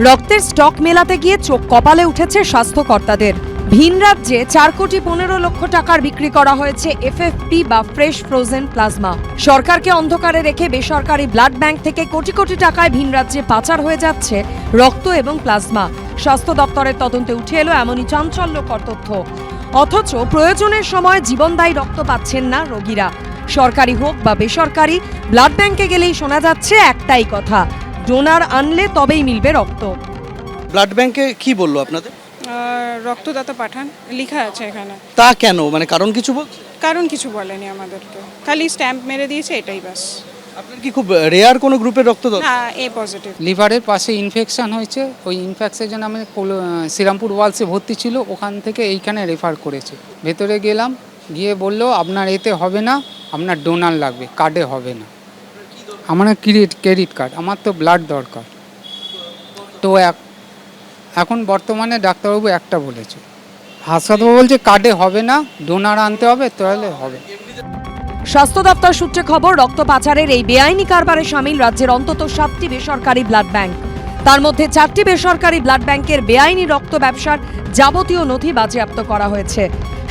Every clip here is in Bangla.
রক্তের স্টক মেলাতে গিয়ে চোখ কপালে উঠেছে স্বাস্থ্যকর্তাদের। ভিন রাজ্যে 4,15,00,000 টাকার বিক্রি করা হয়েছে এফএফপি বা ফ্রেশ ফ্রোজেন প্লাজমা। সরকারকে অন্ধকারে রেখে বেসরকারি ব্লাড ব্যাংক থেকে কোটি কোটি টাকায় ভিন রাজ্যে পাচার হয়ে যাচ্ছে রক্ত এবং প্লাজমা। স্বাস্থ্য দপ্তরের তদন্তে উঠে এলো এমনই চাঞ্চল্যকর তথ্য। অথচ প্রয়োজনের সময় জীবনদায়ী রক্ত পাচ্ছেন না রোগীরা। সরকারি হোক বা বেসরকারি, ব্লাড ব্যাংকে গেলেই শোনা যাচ্ছে একটাই কথা, ডোনার আনলে তবেই মিলবে রক্ত। ব্লাড ব্যাংকে কি বললো আপনাদের? রক্তদাতা পাঠান লেখা আছে এখানে। তা কেন, মানে কারণ কিছু বলছে? কারণ কিছু বলেনি আমাদেরকে, খালি স্ট্যাম্প মেরে দিয়েছে, এটাই বাস। আপনার কি খুব রেয়ার কোনো গ্রুপের রক্ত দরকার? না, এ পজিটিভ। লিভারের পাশে ইনফেকশন হয়েছে, ওই ইনফেকশনের জন্য আমি শ্রীরামপুর ওয়ালসে ভর্তি ছিল, ওখান থেকে এইখানে রেফার করেছে। ভেতরে গেলাম, গিয়ে বললো আপনার এতে হবে না, আপনার ডোনার লাগবে, কার্ডে হবে না। আমার ক্রেডিট কার্ড, আমার তো ব্লাড দরকার। তো এখন বর্তমানে ডাক্তারবাবু একটা বলেছে, হাসপাতাল বলছে কার্ডে হবে না, ডোনার আনতে হবে, তাহলে হবে। স্বাস্থ্য দপ্তর সূত্রে খবর, রক্ত পাচারের এই বেআইনি কারবারে সামিল রাজ্যের অন্তত 7টি বেসরকারি ব্লাড ব্যাংক। তার মধ্যে 4টি বেসরকারি ব্লাড ব্যাংকের বেআইনি রক্ত ব্যবসার যাবতীয় নথি বাজেয়াপ্ত করা হয়েছে।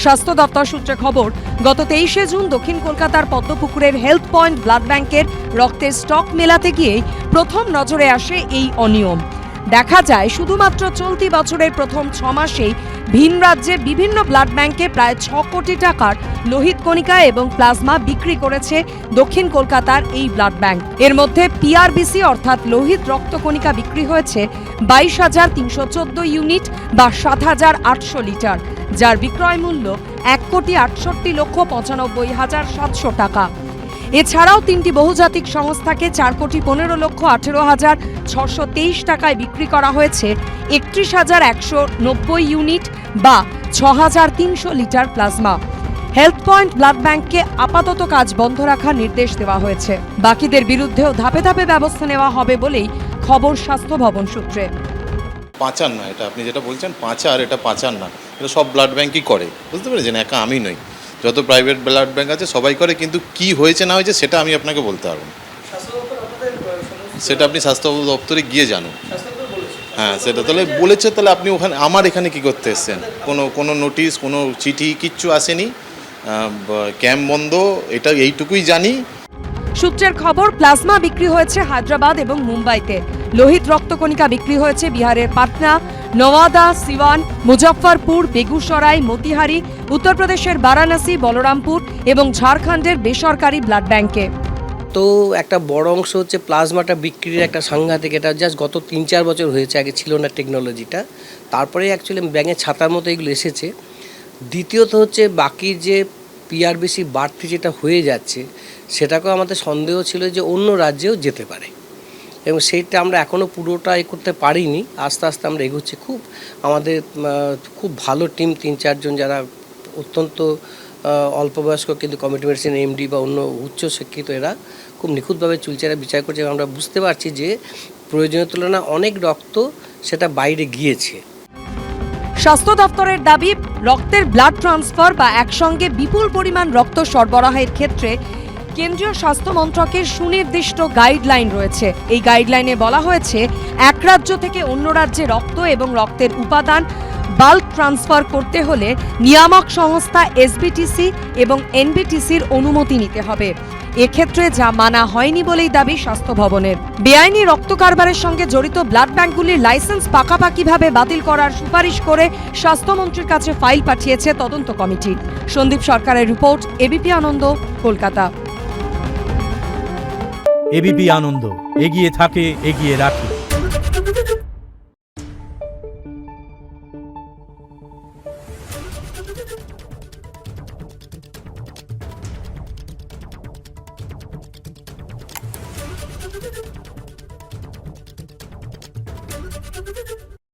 স্বাস্থ্য দপ্তর সূত্রে খবর, গত 23শে জুন দক্ষিণ কলকাতার পদ্মপুকুরের হেলথ পয়েন্ট ব্লাড ব্যাংকের রক্তের স্টক মেলাতে গিয়েই প্রথম নজরে আসে এই অনিয়ম। দেখা যায় শুধুমাত্র চলতি বছরের প্রথম 6 মাসেই ভিন রাজ্যে বিভিন্ন ব্লাড ব্যাংকে প্রায় 6 কোটি টাকার লোহিত কণিকা এবং প্লাজমা বিক্রি করেছে দক্ষিণ কলকাতার এই ব্লাড ব্যাংক। এর মধ্যে পিআরবিসি অর্থাৎ লোহিত রক্তকণিকা বিক্রি হয়েছে 22,314 ইউনিট বা 7,800 লিটার, যার বিক্রয় মূল্য 1,68,95,700 টাকা। এছাড়াও 3টি বহুজাতিক সংস্থাকে 4,15,18,623 টাকায় বিক্রি করা হয়েছে 31,190 ইউনিট বা 6,300 litre plasma. Health point blood ব্যাংককে আপাতত কাজ বন্ধ রাখার নির্দেশ দেওয়া হয়েছে। বাকিদের বিরুদ্ধেও ধাপে ধাপে ব্যবস্থা নেওয়া হবে বলেই খবর স্বাস্থ্য ভবন সূত্রে। পাচার না, এটা আপনি যেটা বলছেন পাচার, এটা পাচার না, এটা সব ব্লাড ব্যাংকই করে, বুঝতে পেরেছেন? একা আমি নই, যত প্রাইভেট ব্লাড ব্যাংক আছে সবাই করে, কিন্তু কি হয়েছে না হয়েছে সেটা আমি আপনাকে বলতে পারবো না। সেটা আপনি স্বাস্থ্য দপ্তরে গিয়ে জানুন। হ্যাঁ, সেটা তাহলে বলেছে, তাহলে আপনি ওখানে আমার এখানে কি করতে এসছেন? কোনো নোটিশ, কোনো চিঠি কিচ্ছু আসেনি, ক্যাম্প বন্ধ, এটা এইটুকুই জানি। সূত্রের খবর, প্লাজমা বিক্রি হয়েছে হায়দ্রাবাদ এবং মুম্বাইতে, লোহিত রক্তকণিকা বিক্রি হয়েছে বিহারের পাটনা, নওয়াদা, সিওয়ান, মুজফ্ফরপুর, বেগুসরাই, মতিহারি, উত্তরপ্রদেশের বারাণসী, বলরামপুর এবং ঝাড়খণ্ডের বেসরকারি ব্লাড ব্যাংকে। তো একটা বড় অংশ হচ্ছে প্লাজমাটা বিক্রির একটা সাংঘাতিক, এটা জাস্ট গত 3-4 বছর হয়েছে, আগে ছিল না টেকনোলজিটা, তারপরে অ্যাকচুয়ালি ব্যাঙের ছাতার মতো এগুলো এসেছে। দ্বিতীয়ত হচ্ছে বাকি যে পিআরবিসি বাড়তি যেটা হয়ে যাচ্ছে, সেটাকেও আমাদের সন্দেহ ছিল যে অন্য রাজ্যেও যেতে পারে, এবং সেইটা আমরা এখনও পুরোটা করতে পারিনি। আস্তে আস্তে আমরা এগোচ্ছি। আমাদের খুব ভালো টিম, 3-4 জন যারা অত্যন্ত অল্প বয়স্ক কিন্তু কমিটি মেডিসিন এমডি বা অন্য উচ্চ শিক্ষিত, এরা খুব নিখুঁতভাবে চুলচেরা বিচার করছে। আমরা বুঝতে পারছি যে প্রয়োজনের তুলনায় অনেক রক্ত সেটা বাইরে গিয়েছে। স্বাস্থ্য দপ্তরের দাবি, রক্তের ব্লাড ট্রান্সফার বা একসঙ্গে বিপুল পরিমাণ রক্ত সরবরাহের ক্ষেত্রে কেন্দ্রীয় স্বাস্থ্য মন্ত্রকের সুনির্দিষ্ট গাইডলাইন রয়েছে। এই গাইডলাইনে বলা হয়েছে, এক রাজ্য থেকে অন্য রাজ্যে রক্ত এবং রক্তের উপাদান বাল্ক ট্রান্সফার করতে হলে নিয়ামক সংস্থা এসবিটিসি এবং এনবিটিসির অনুমতি নিতে হবে। এক্ষেত্রে যা মানা হয়নি বলেই দাবি স্বাস্থ্য ভবনের। বেআইনি রক্ত কারবারের সঙ্গে জড়িত ব্লাড ব্যাংকগুলির লাইসেন্স পাকাপাকিভাবে বাতিল করার সুপারিশ করে স্বাস্থ্যমন্ত্রীর কাছে ফাইল পাঠিয়েছে তদন্ত কমিটি। সন্দীপ সরকারের রিপোর্ট, এবিপি আনন্দ, কলকাতা। এবিপি আনন্দ, এগিয়ে থাকে, এগিয়ে রাখে।